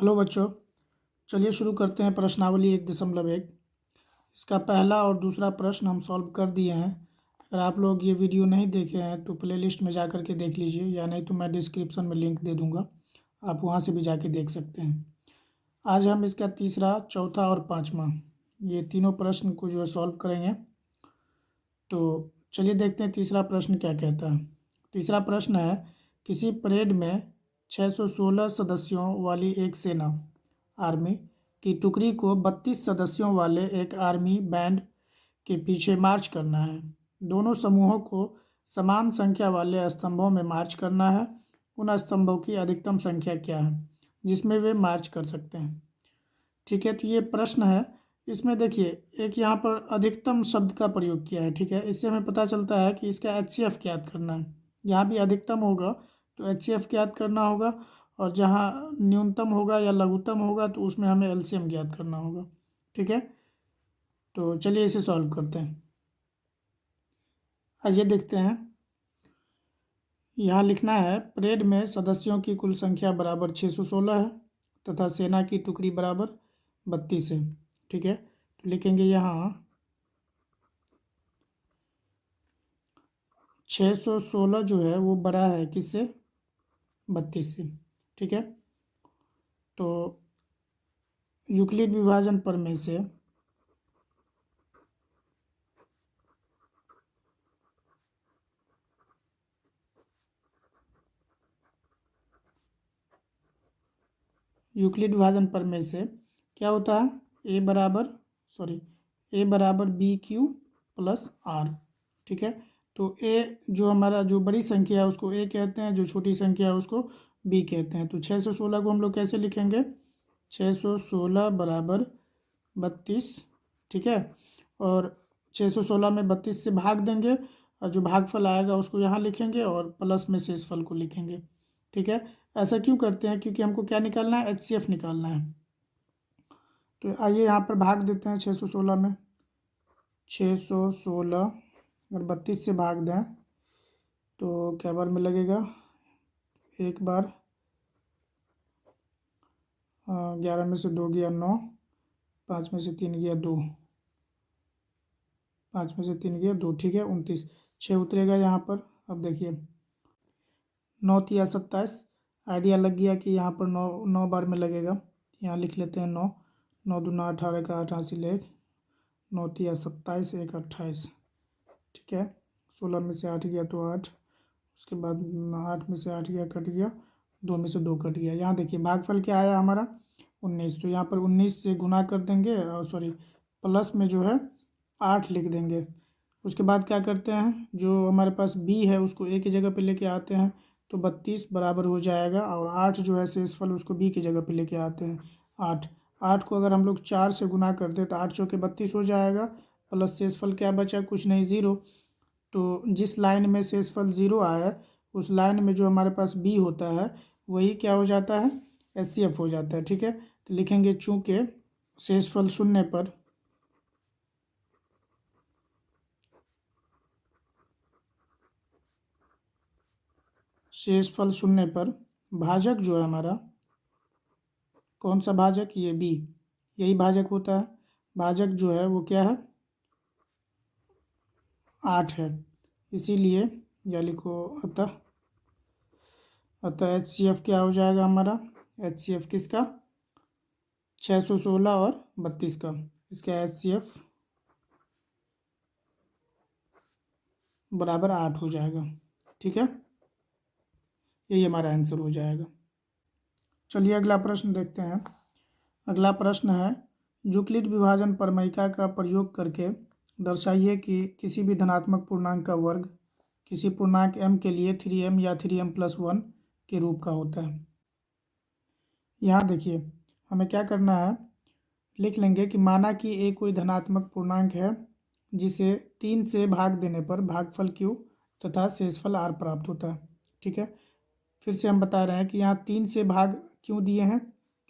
Hello बच्चों, चलिए शुरू करते हैं प्रश्नावली 1.1। इसका पहला और दूसरा प्रश्न हम सॉल्व कर दिए हैं। अगर आप लोग ये वीडियो नहीं देखे हैं तो प्लेलिस्ट में जा कर के देख लीजिए, या नहीं तो मैं डिस्क्रिप्शन में लिंक दे दूँगा, आप वहाँ से भी जाके देख सकते हैं। आज हम इसका तीसरा, चौथा और पाँचवा ये तीनों प्रश्न को जो है सॉल्व करेंगे। तो चलिए देखते हैं तीसरा प्रश्न क्या कहता है। तीसरा प्रश्न है, किसी परेड में 616 सदस्यों वाली एक सेना आर्मी की टुकड़ी को 32 सदस्यों वाले एक आर्मी बैंड के पीछे मार्च करना है। दोनों समूहों को समान संख्या वाले स्तंभों में मार्च करना है। उन स्तंभों की अधिकतम संख्या क्या है जिसमें वे मार्च कर सकते हैं। ठीक है, तो ये प्रश्न है। इसमें देखिए, एक यहाँ पर अधिकतम शब्द का प्रयोग किया है। ठीक है, इससे हमें पता चलता है कि इसका HCF ज्ञात करना है। यहाँ भी अधिकतम होगा तो HCF ज्ञात करना होगा, और जहाँ न्यूनतम होगा या लघुत्तम होगा तो उसमें हमें LCM ज्ञात करना होगा। ठीक है, तो चलिए इसे सॉल्व करते हैं। आइए देखते हैं। यहाँ लिखना है, परेड में सदस्यों की कुल संख्या बराबर 616 है तथा सेना की टुकड़ी बराबर 32 है। ठीक है, तो लिखेंगे यहाँ 616 जो है वो बड़ा है किससे, 32 से। ठीक है, तो यूक्लिड विभाजन प्रमेय से क्या होता है, ए बराबर BQ प्लस R। ठीक है, तो ए जो हमारा जो बड़ी संख्या है उसको ए कहते हैं, जो छोटी संख्या है उसको बी कहते हैं। तो 616 को हम लोग कैसे लिखेंगे, 616 बराबर 32। ठीक है, और 616 में 32 से भाग देंगे, और जो भागफल आएगा उसको यहाँ लिखेंगे और प्लस में शेषफल को लिखेंगे। ठीक है, ऐसा क्यों करते हैं, क्योंकि हमको क्या निकालना है, HCF निकालना है। तो आइए यहाँ पर भाग देते हैं 616 में। 616 अगर 32 से भाग दें तो क्या बार में लगेगा, एक बार, 11 में से 2 गया 9, 5 में से 3 गया 2, 5 में से 3 गया 2। ठीक है, 29, 6 उतरेगा यहाँ पर। अब देखिए 9 तिया 27, आइडिया लग गया कि यहाँ पर 9 बार में लगेगा। यहाँ लिख लेते हैं 9, 9 दूना 18 का 8 हासिल 1, 9 तिया 27, 1 28। ठीक है, 16 में से 8 गया तो 8, उसके बाद 8 में से 8 गया कट गया, 2 में से 2 कट गया। यहाँ देखिए भागफल क्या आया हमारा, 19। तो यहाँ पर 19 से गुना कर देंगे, और प्लस में जो है 8 लिख देंगे। उसके बाद क्या करते हैं, जो हमारे पास बी है उसको ए की जगह पे लेके आते हैं, तो 32 बराबर हो जाएगा, और 8 जो है शेषफल उसको बी की जगह पे लेके आते हैं। 8 8 को अगर हम लोग 4 से गुना कर दें तो 8 चौके 32 हो जाएगा, प्लस शेषफल क्या बचा, कुछ नहीं, 0। तो जिस लाइन में शेषफल 0 आया उस लाइन में जो हमारे पास बी होता है वही क्या हो जाता है, HCF हो जाता है। ठीक है, तो लिखेंगे चूँकि शेषफल शून्य पर भाजक जो है हमारा, कौन सा भाजक, ये बी, यही भाजक होता है। भाजक जो है वो क्या है, 8 है, इसीलिए या लिखो अतः HCF क्या हो जाएगा हमारा, HCF किसका, 616 और 32 का, इसका HCF बराबर 8 हो जाएगा। ठीक है, यही हमारा आंसर हो जाएगा। चलिए अगला प्रश्न देखते हैं। अगला प्रश्न है, यूक्लिड विभाजन प्रमेयिका का प्रयोग करके दर्शाइए कि किसी भी धनात्मक पूर्णांक का वर्ग किसी पूर्णांक m के लिए 3m या 3m+1 के रूप का होता है। यहाँ देखिए हमें क्या करना है, लिख लेंगे कि माना कि a कोई धनात्मक पूर्णांक है जिसे 3 से भाग देने पर भागफल q तथा शेषफल r प्राप्त होता है। ठीक है, फिर से हम बता रहे हैं कि यहाँ 3 से भाग क्यों दिए हैं,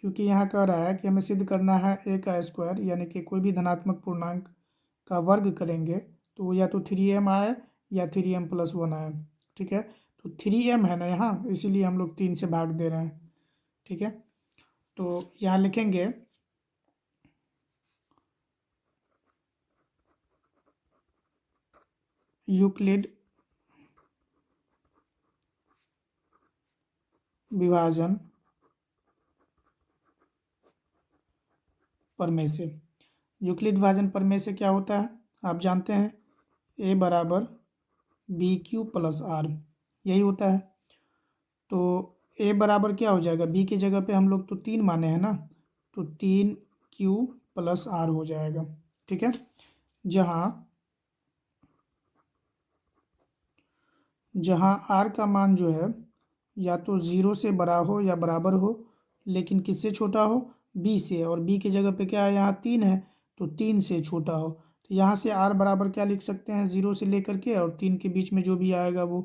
क्योंकि यहाँ कह रहा है कि हमें सिद्ध करना है a का स्क्वायर, यानी कि कोई भी धनात्मक पूर्णांक का वर्ग करेंगे तो या तो 3m आए या 3m+1 आए। ठीक है, तो 3m है ना यहाँ, इसीलिए हम लोग 3 से भाग दे रहे हैं। ठीक है, तो यहाँ लिखेंगे यूक्लिड विभाजन प्रमेय से। यूक्लिड विभाजन प्रमेय से क्या होता है आप जानते हैं, ए बराबर बी क्यू प्लस आर, यही होता है। तो ए बराबर क्या हो जाएगा, बी की जगह पे हम लोग तो 3 माने हैं ना, तो 3 क्यू प्लस आर हो जाएगा। ठीक है, जहाँ आर का मान जो है या तो 0 से बड़ा हो या बराबर हो, लेकिन किससे छोटा हो, बी से, और बी की जगह पे क्या है यहाँ 3 है, तो 3 से छोटा हो। तो यहाँ से आर बराबर क्या लिख सकते हैं, 0 से लेकर के और 3 के बीच में जो भी आएगा वो,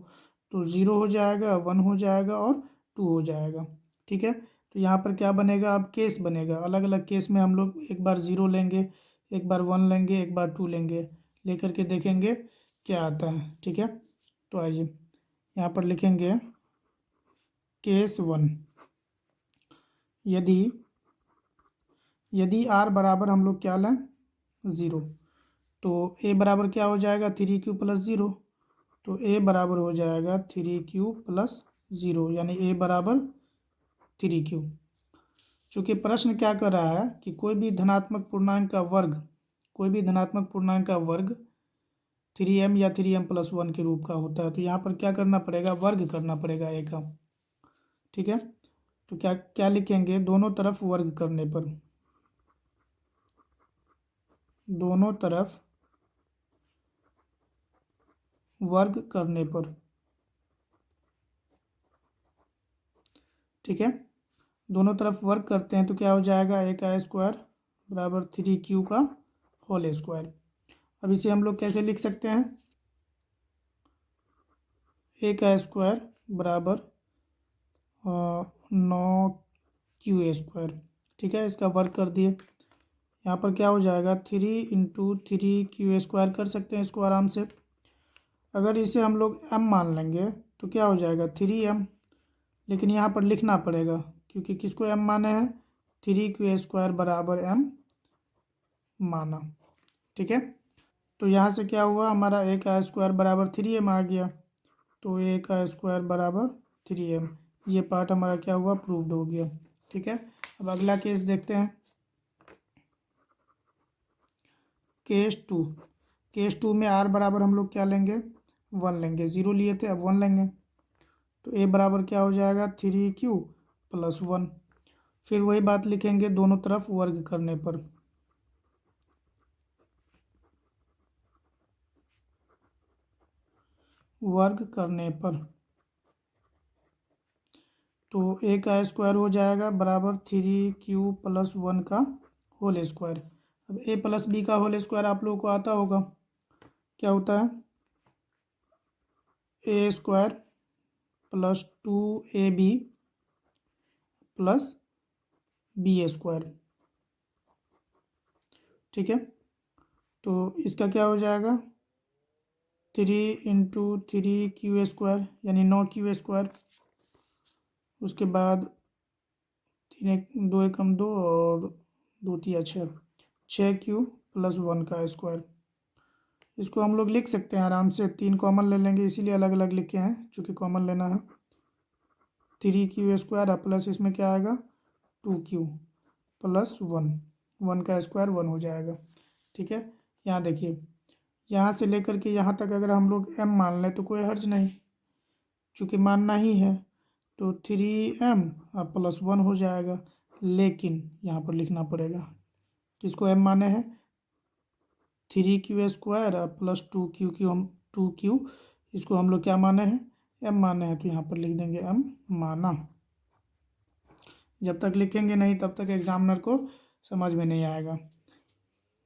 तो 0 हो जाएगा, 1 हो जाएगा और 2 हो जाएगा। ठीक है, तो यहाँ पर क्या बनेगा, अब केस बनेगा, अलग अलग केस में हम लोग एक बार 0 लेंगे, एक बार 1 लेंगे, एक बार 2 लेंगे, लेकर के देखेंगे क्या आता है। ठीक है, तो आइए यहाँ पर लिखेंगे केस 1, यदि आर बराबर हम लोग क्या लें 0, तो ए बराबर क्या हो जाएगा 3 क्यू प्लस 0, तो ए बराबर हो जाएगा 3 क्यू प्लस 0, यानी ए बराबर 3 क्यू। चूँकि प्रश्न क्या कर रहा है कि कोई भी धनात्मक पूर्णांक का वर्ग, कोई भी धनात्मक पूर्णांक का वर्ग 3m या 3m+1 के रूप का होता है, तो यहाँ पर क्या करना पड़ेगा, वर्ग करना पड़ेगा ए का। ठीक है, तो क्या क्या लिखेंगे, दोनों तरफ वर्ग करने पर, दोनों तरफ वर्ग करने पर। ठीक है, दोनों तरफ वर्ग करते हैं तो क्या हो जाएगा, ए का स्क्वायर बराबर 3 क्यू का होल स्क्वायर। अब इसे हम लोग कैसे लिख सकते हैं, ए का स्क्वायर बराबर 9 क्यू स्क्वायर। ठीक है, इसका वर्ग कर दिए, यहाँ पर क्या हो जाएगा 3 × 3 क्यू स्क्वायर कर सकते हैं इसको आराम से। अगर इसे हम लोग m मान लेंगे तो क्या हो जाएगा 3m, लेकिन यहाँ पर लिखना पड़ेगा क्योंकि किसको m माने हैं, 3 क्यू स्क्वायर बराबर m माना। ठीक है, तो यहाँ से क्या हुआ, हमारा ए का स्क्वायर बराबर 3m आ गया, तो ए का स्क्वायर बराबर 3m, ये पार्ट हमारा क्या हुआ, प्रूव्ड हो गया। ठीक है, अब अगला केस देखते हैं, केस 2 में आर बराबर हम लोग क्या लेंगे, 1 लेंगे, 0 लिए थे अब 1 लेंगे, तो ए बराबर क्या हो जाएगा 3 क्यू प्लस 1। फिर वही बात लिखेंगे दोनों तरफ वर्ग करने पर, वर्ग करने पर, तो ए का स्क्वायर हो जाएगा बराबर 3 क्यू प्लस 1 का होल स्क्वायर। अब ए प्लस बी का होल स्क्वायर आप लोगों को आता होगा, क्या होता है, a square plus 2ab plus b square. ठीक है, तो इसका क्या हो जाएगा 3 × 3 क्यू स्क्वायर यानी 9 क्यू स्क्वायर, उसके बाद 3 एक 2 एकम 2 और 2 तिया 6 क्यू प्लस 1 का स्क्वायर। इसको हम लोग लिख सकते हैं आराम से, 3 कॉमन ले लेंगे इसीलिए अलग अलग लिखे हैं, चूँकि कॉमन लेना है। 3 क्यू स्क्वायर प्लस इसमें क्या आएगा 2 क्यू प्लस 1, 1 का स्क्वायर 1 हो जाएगा। ठीक है, यहाँ देखिए, यहाँ से लेकर के यहाँ तक अगर हम लोग m मान लें तो कोई हर्ज नहीं, चूँकि मानना ही है, तो 3m प्लस 1 हो जाएगा, लेकिन यहाँ पर लिखना पड़ेगा किसको m माने हैं, 3 क्यू स्क्वायर प्लस 2 क्यू, हम 2 क्यू, इसको हम लोग क्या माने हैं, m माने हैं, तो यहाँ पर लिख देंगे m माना। जब तक लिखेंगे नहीं तब तक एग्जामिनर को समझ में नहीं आएगा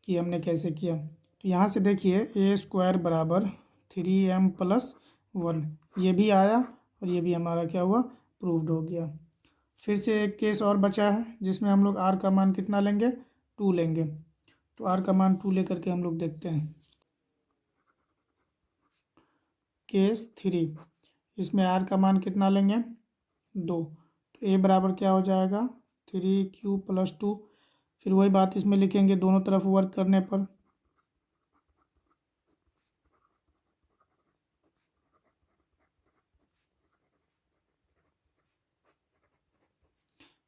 कि हमने कैसे किया। तो यहाँ से देखिए ए स्क्वायर बराबर 3m प्लस 1, ये भी आया और ये भी हमारा क्या हुआ, प्रूव्ड हो गया। फिर से एक केस और बचा है जिसमें हम लोग r का मान कितना लेंगे, 2 लेंगे, तो r का मान 2 लेकर के हम लोग देखते हैं। केस 3, इसमें r का मान कितना लेंगे 2, तो a बराबर क्या हो जाएगा 3q + 2। फिर वही बात इसमें लिखेंगे दोनों तरफ वर्क करने पर।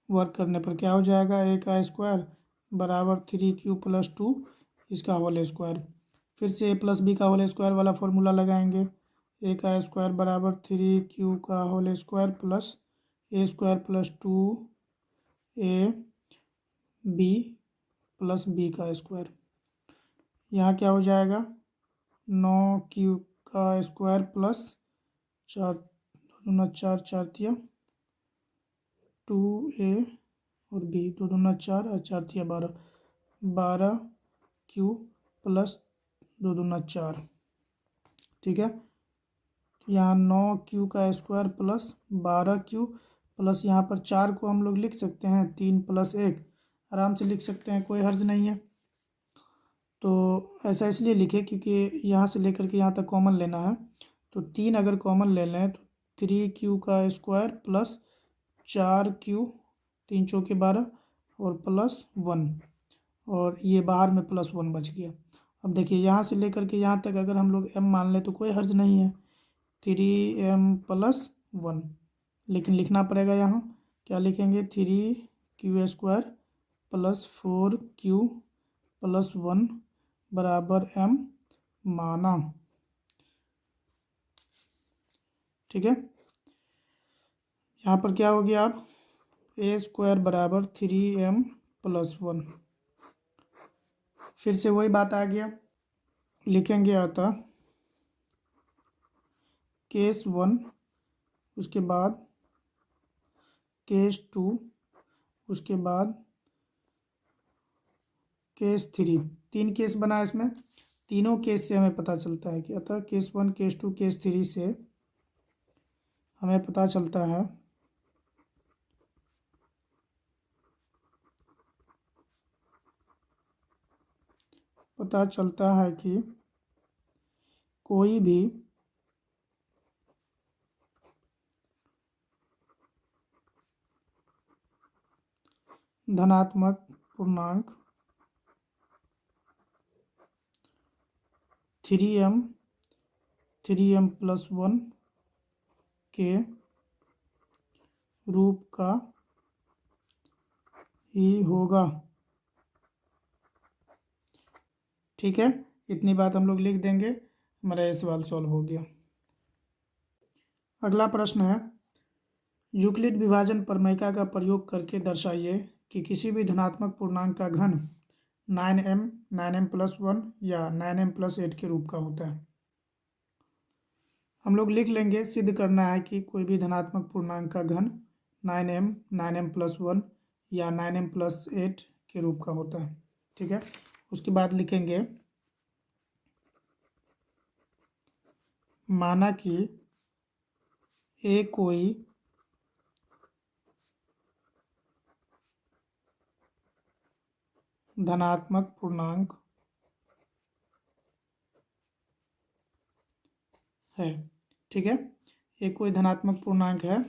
वर्क करने पर क्या हो जाएगा, a का स्क्वायर बराबर 3q + 2 इसका होल स्क्वायर। फिर से a + b का होल स्क्वायर वाला फॉर्मूला लगाएंगे। a का स्क्वायर बराबर 3q का whole square plus a square + 2ab + b का स्क्वायर। यहाँ क्या हो जाएगा, 9q का स्क्वायर प्लस 4 दूना 4 4 दिया 2a और b 2 दूना 4 और 4 दिया 12q + 2 दूना 4। ठीक है, यहाँ 9q का स्क्वायर प्लस 12q प्लस यहाँ पर 4 को हम लोग लिख सकते हैं 3 + 1 आराम से लिख सकते हैं, कोई हर्ज नहीं है। तो ऐसा इसलिए लिखे क्योंकि यहाँ से लेकर के यहाँ तक कॉमन लेना है। तो 3 अगर कॉमन ले लें तो 3q का स्क्वायर प्लस 4q 3 चौके 12 और +1 और ये बाहर में +1 बच गया। अब देखिए यहाँ से लेकर के यहाँ तक अगर हम लोग m मान लें तो कोई हर्ज नहीं है, 3m + 1। लेकिन लिखना पड़ेगा यहाँ क्या लिखेंगे, 3q स्क्वायर प्लस 4q + 1 बराबर m माना। ठीक है, यहाँ पर क्या हो गया, आप a स्क्वायर बराबर 3m + 1। फिर से वही बात आ गया, लिखेंगे अतः केस 1 उसके बाद केस 2 उसके बाद केस 3। 3 केस बना इसमें, तीनों केस से हमें पता चलता है कि अतः केस 1 केस 2 केस 3 से हमें पता चलता है कि कोई भी धनात्मक पूर्णांक 3m + 1 के रूप का ही होगा। ठीक है, इतनी बात हम लोग लिख देंगे, हमारा ये सवाल सॉल्व हो गया। अगला प्रश्न है, यूक्लिड विभाजन प्रमेय का प्रयोग करके दर्शाइए कि किसी भी धनात्मक पूर्णांक का घन 9m 9m + 1 या 9m + 8 के रूप का होता है। हम लोग लिख लेंगे, सिद्ध करना है कि कोई भी धनात्मक पूर्णांक का घन 9m 9m + 1 या 9m + 8 के रूप का होता है। ठीक है, उसके बाद लिखेंगे माना कि ए कोई धनात्मक पूर्णांक है। ठीक है, ए कोई धनात्मक पूर्णांक है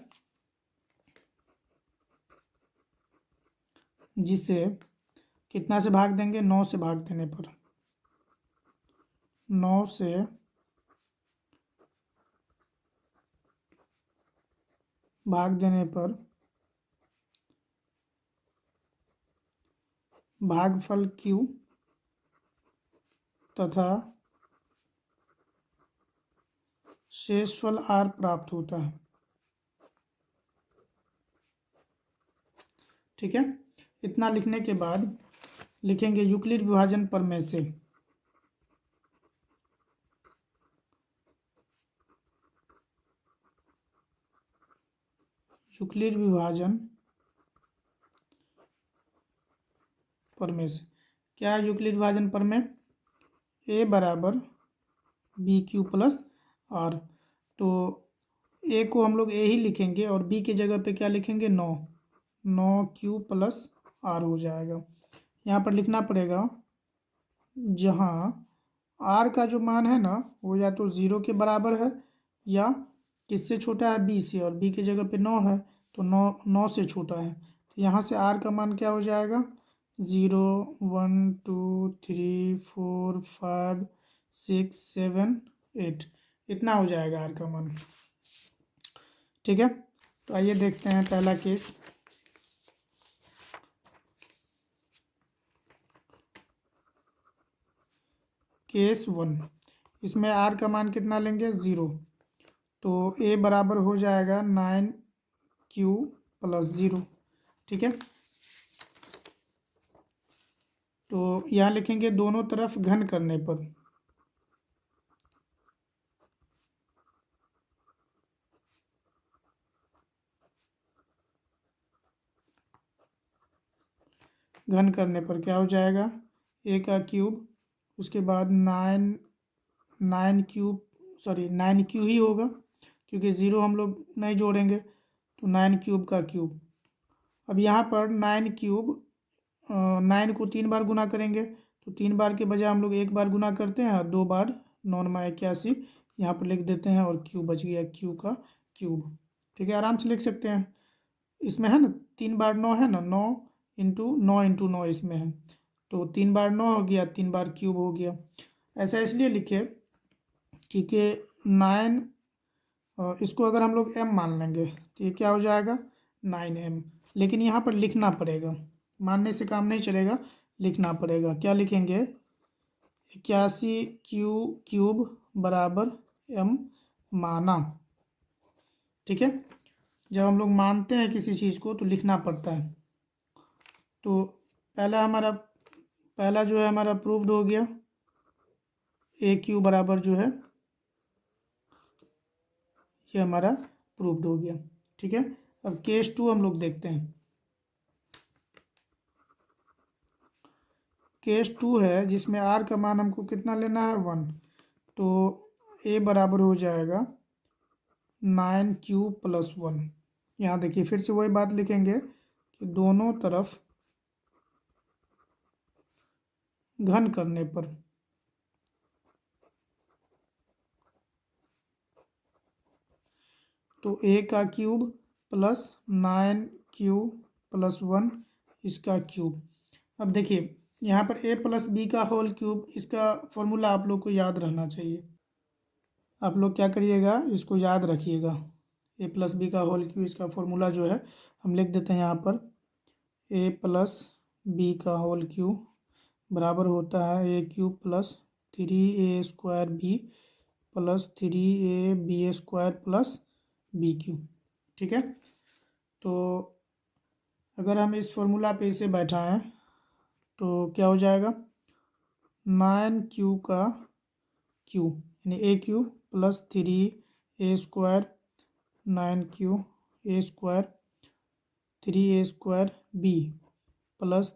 जिसे कितना से भाग देंगे, 9 से भाग देने पर, 9 से भाग देने पर भागफल q तथा शेषफल r प्राप्त होता है। ठीक है, इतना लिखने के बाद लिखेंगे यूक्लिड विभाजन प्रमेय से यूक्लिड विभाजन प्रमेय से क्या है यूक्लिड विभाजन प्रमेय, a बराबर bq + r। तो a को हम लोग a ही लिखेंगे और b की जगह पे क्या लिखेंगे, 9q + r हो जाएगा। यहाँ पर लिखना पड़ेगा जहाँ r का जो मान है ना वो या तो 0 के बराबर है या किससे छोटा है, b से, और b की जगह पे 9 है तो 9 से छोटा है। यहाँ से r का मान क्या हो जाएगा 0 1 2 3 4 5 6 7 8 इतना हो जाएगा r का मान। ठीक है, तो आइए देखते हैं पहला केस। केस 1, इसमें r का मान कितना लेंगे 0, तो a बराबर हो जाएगा 9q प्लस 0। ठीक है, तो यहाँ लिखेंगे दोनों तरफ घन करने पर, घन करने पर क्या हो जाएगा a का क्यूब, उसके बाद 9q ही होगा क्योंकि 0 हम लोग नहीं जोड़ेंगे, तो 9 क्यूब का क्यूब। अब यहाँ पर 9 क्यूब 9 को 3 बार गुना करेंगे, तो 3 बार के बजाय हम लोग 1 बार गुना करते हैं और 2 बार 9×81 यहाँ पर लिख देते हैं और क्यूब बच गया q का क्यूब। ठीक है, आराम से लिख सकते हैं। इसमें है ना 3 बार 9 है ना, 9 इसमें है, तो 3 बार 9 हो गया, 3 बार क्यूब हो गया। ऐसा इसलिए लिखे क्योंकि 9 इसको अगर हम लोग m मान लेंगे तो ये क्या हो जाएगा 9m, लेकिन यहाँ पर लिखना पड़ेगा, मानने से काम नहीं चलेगा, लिखना पड़ेगा। क्या लिखेंगे 81q क्यूब बराबर m माना। ठीक है, जब हम लोग मानते हैं किसी चीज़ को तो लिखना पड़ता है। तो पहला जो है हमारा प्रूव्ड हो गया, AQ बराबर जो है ये हमारा प्रूव्ड हो गया। ठीक है, अब केस 2 हम लोग देखते हैं। केस 2 है जिसमें r का मान हमको कितना लेना है 1, तो a बराबर हो जाएगा 9q प्लस 1। यहाँ देखिए फिर से वही बात लिखेंगे कि दोनों तरफ घन करने पर, तो a का क्यूब प्लस 9q प्लस 1 इसका क्यूब। अब देखिए यहाँ पर a प्लस बी का होल क्यूब, इसका फॉर्मूला आप लोग को याद रहना चाहिए। आप लोग क्या करिएगा, इसको याद रखिएगा, a प्लस बी का होल क्यूब, इसका फॉर्मूला जो है हम लिख देते हैं यहाँ पर a प्लस बी का होल क्यूब बराबर होता है a³ plus 3a² b plus 3ab² plus bq। ठीक है, तो अगर हम इस फॉर्मूला पे इसे बैठाएं तो क्या हो जाएगा 9q का क्यूब यानी a³ plus 3a² 9q a² 3a² b plus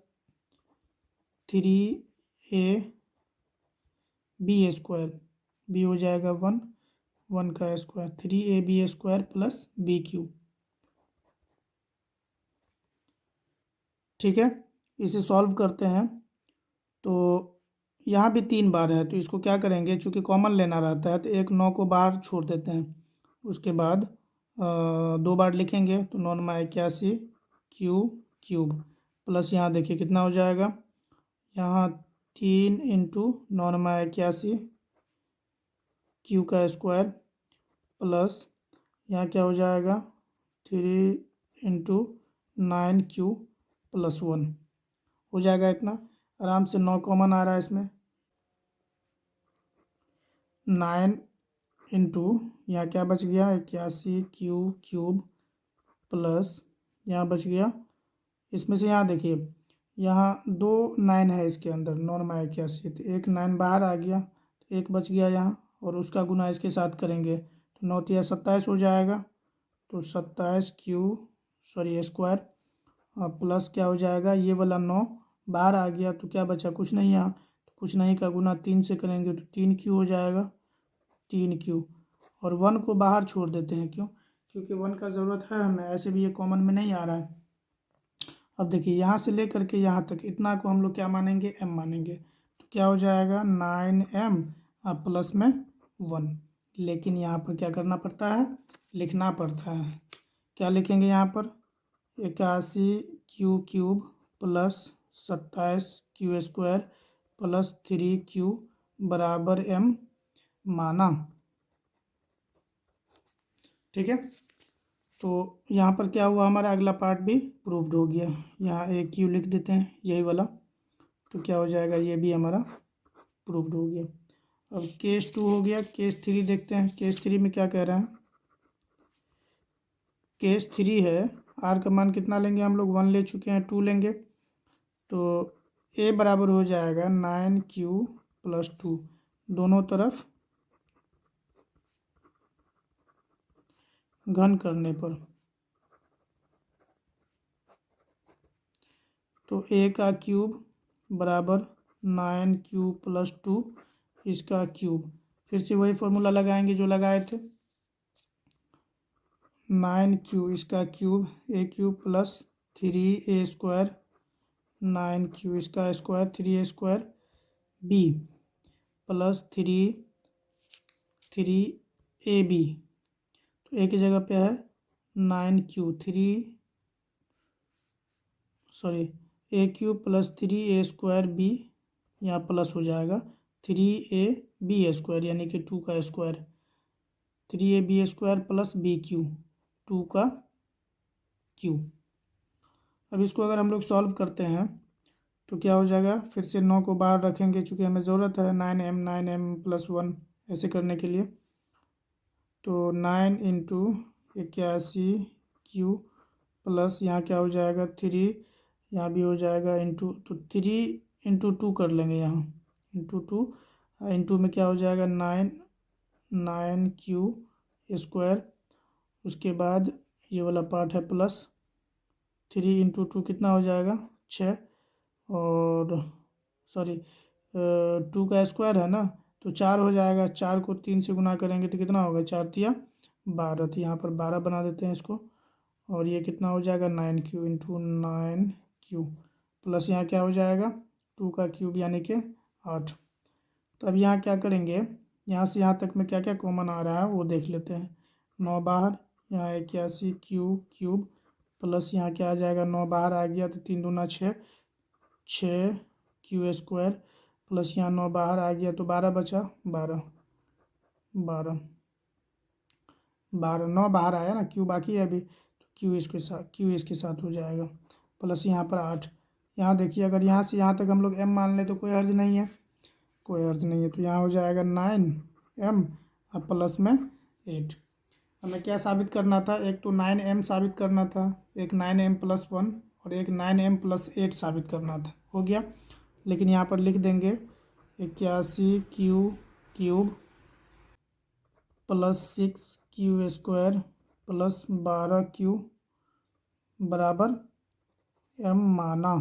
3ab² b हो जाएगा 1 का स्क्वायर 3ab² प्लस bq। ठीक है, इसे सॉल्व करते हैं तो यहाँ भी 3 बार है, तो इसको क्या करेंगे, चूँकि कॉमन लेना रहता है तो एक 9 को बाहर छोड़ देते हैं, उसके बाद 2 बार लिखेंगे तो 9×81 क्यूब प्लस यहाँ देखिए कितना हो जाएगा, यहाँ 3 × 9×81 क्यू का स्क्वायर प्लस यहाँ क्या हो जाएगा 3 × 9q प्लस 1 हो जाएगा इतना। आराम से 9 कॉमन आ रहा है इसमें, 9 इंटू यहाँ क्या बच गया 81q क्यूब प्लस यहाँ बच गया, इसमें से यहाँ देखिए यहाँ 2 9 है इसके अंदर 9×81, तो एक 9 बाहर आ गया, तो एक बच गया यहाँ और उसका गुना इसके साथ करेंगे तो 9 × 27 हो जाएगा, तो 27q स्क्वायर प्लस क्या हो जाएगा ये वाला 9 बाहर आ गया, तो क्या बचा कुछ नहीं यहाँ, तो कुछ नहीं का गुना 3 से करेंगे तो 3q हो जाएगा 3q, और 1 को बाहर छोड़ देते हैं, क्यों, क्योंकि 1 का ज़रूरत है हमें, ऐसे भी ये कॉमन में नहीं आ रहा है। अब देखिए यहाँ से ले करके यहाँ तक इतना को हम लोग क्या मानेंगे m मानेंगे, तो क्या हो जाएगा 9m प्लस में 1, लेकिन यहाँ पर क्या करना पड़ता है लिखना पड़ता है। क्या लिखेंगे यहाँ पर 81 Q cube plus 27 Q square plus 3 Q बराबर m माना। ठीक है, तो यहाँ पर क्या हुआ, हमारा अगला पार्ट भी प्रूव्ड हो गया। यहाँ एक क्यू लिख देते हैं यही वाला, तो क्या हो जाएगा, ये भी हमारा प्रूव्ड हो गया। अब केस 2 हो गया। केस 3 देखते हैं। केस 3 में क्या कह रहा है। केस 3 है, आर का मान कितना लेंगे हम लोग, 1 ले चुके हैं, 2 लेंगे, तो ए बराबर हो जाएगा 9q प्लस 2, दोनों तरफ घन करने पर, तो ए का क्यूब बराबर 9q प्लस 2 इसका क्यूब। फिर से वही फॉर्मूला लगाएंगे जो लगाए थे, 9q इसका क्यूब, ए क्यूब प्लस 3a² 9q इसका square 3a² B plus 3ab, तो ए की जगह पे है 9q ए क्यूब प्लस 3a² बी, यहाँ प्लस हो जाएगा 3ab² यानी कि 2 का square, 3ab² plus B Q 2 का क्यू। अब इसको अगर हम लोग सॉल्व करते हैं तो क्या हो जाएगा, फिर से 9 को बाहर रखेंगे चूँकि हमें ज़रूरत है 9m प्लस 1 ऐसे करने के लिए, तो 9 इंटू 81 क्यू प्लस यहाँ क्या हो जाएगा 3, यहाँ भी हो जाएगा इंटू, तो 3 इंटू 2 कर लेंगे यहाँ, इंटू 2, इंटू में क्या हो जाएगा 9 क्यू स्क्वायर, उसके बाद ये वाला पार्ट है प्लस 3 इंटू 2 कितना हो जाएगा 6, और सॉरी 2 का स्क्वायर है ना, तो 4 हो जाएगा, 4 को 3 से गुना करेंगे तो कितना होगा, 4 तिया 12, तो यहाँ पर 12 बना देते हैं इसको, और ये कितना हो जाएगा 9q इंटू 9q प्लस यहाँ क्या हो जाएगा 2 का क्यूब यानी कि 8। तो अब यहाँ क्या करेंगे, यहाँ से यहाँ तक में क्या क्या कॉमन आ रहा है वो देख लेते हैं। 9 बाहर, यहाँ 81 क्यू क्यूब प्लस यहाँ क्या आ जाएगा, 9 बाहर आ गया तो 3 दूना 6, 6 क्यू स्क्वायर प्लस यहाँ 9 बाहर आ गया तो 12 बचा, 12 12 12, 9 बाहर आया ना, क्यू बाकी है अभी, तो क्यू इसके साथ हो जाएगा, प्लस यहाँ पर 8। यहाँ देखिए अगर यहाँ से यहाँ तक हम लोग m मान लें तो कोई हर्ज नहीं है, कोई अर्थ नहीं है, तो यहाँ हो जाएगा 9m और प्लस में 8। हमें क्या साबित करना था, एक तो 9m साबित करना था, एक 9m प्लस 1 और एक 9m प्लस 8 साबित करना था, हो गया। लेकिन यहाँ पर लिख देंगे 81 Q cube plus 6 Q square plus 12 Q बराबर m माना।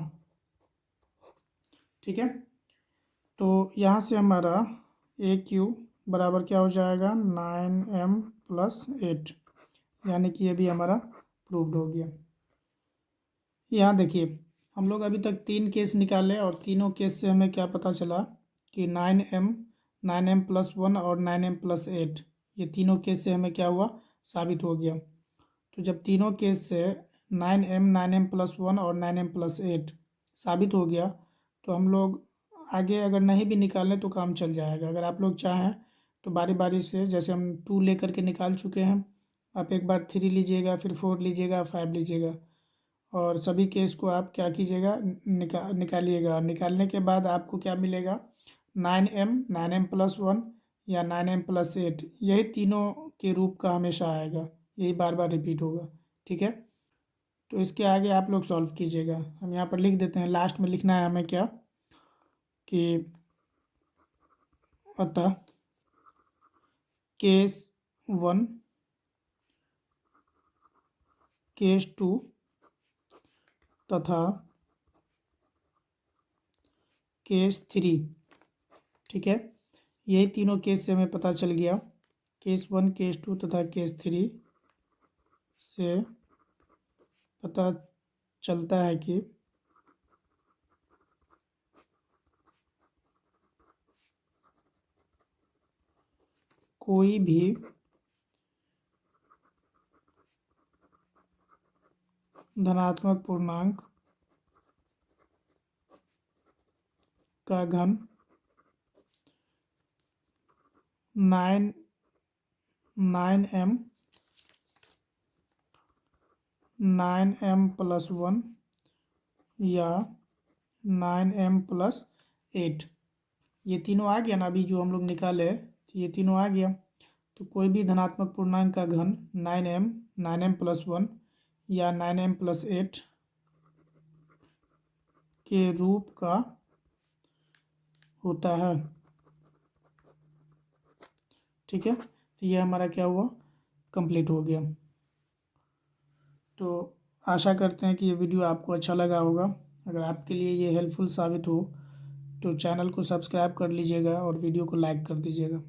ठीक है, तो यहाँ से हमारा ए क्यू बराबर क्या हो जाएगा 9m प्लस 8, यानी कि ये भी हमारा प्रूव्ड हो गया। यहाँ देखिए हम लोग अभी तक 3 केस निकाले और तीनों केस से हमें क्या पता चला कि 9m प्लस 1 और 9m प्लस 8, ये तीनों केस से हमें क्या हुआ, साबित हो गया। तो जब तीनों केस से 9m प्लस 1 और 9m प्लस 8 साबित हो गया, तो हम लोग आगे अगर नहीं भी निकालें तो काम चल जाएगा। अगर आप लोग चाहें तो बारी बारी से, जैसे हम 2 लेकर के निकाल चुके हैं, आप एक बार 3 लीजिएगा, फिर 4 लीजिएगा, 5 लीजिएगा, और सभी केस को आप क्या कीजिएगा, निकालिएगा। निकालने के बाद आपको क्या मिलेगा, 9m प्लस 1 या 9m प्लस 8, यही तीनों के रूप का हमेशा आएगा, यही बार बार रिपीट होगा। ठीक है, तो इसके आगे आप लोग सॉल्व कीजिएगा। हम यहाँ पर लिख देते हैं, लास्ट में लिखना है हमें क्या कि अतः केस 1 केस 2 तथा केस 3, ठीक है, यही तीनों केस से हमें पता चल गया। केस 1 केस 2 तथा केस 3 से पता चलता है कि कोई भी धनात्मक पूर्णांक का घन 9m+1 या 9m+8, ये तीनों आ गया ना अभी जो हम लोग निकाले, तो ये तीनों आ गया। तो कोई भी धनात्मक पूर्णांक का घन 9m+1 या 9m+8 के रूप का होता है। ठीक है, तो ये हमारा क्या हुआ, कंप्लीट हो गया। तो आशा करते हैं कि ये वीडियो आपको अच्छा लगा होगा। अगर आपके लिए ये हेल्पफुल साबित हो तो चैनल को सब्सक्राइब कर लीजिएगा और वीडियो को लाइक कर दीजिएगा।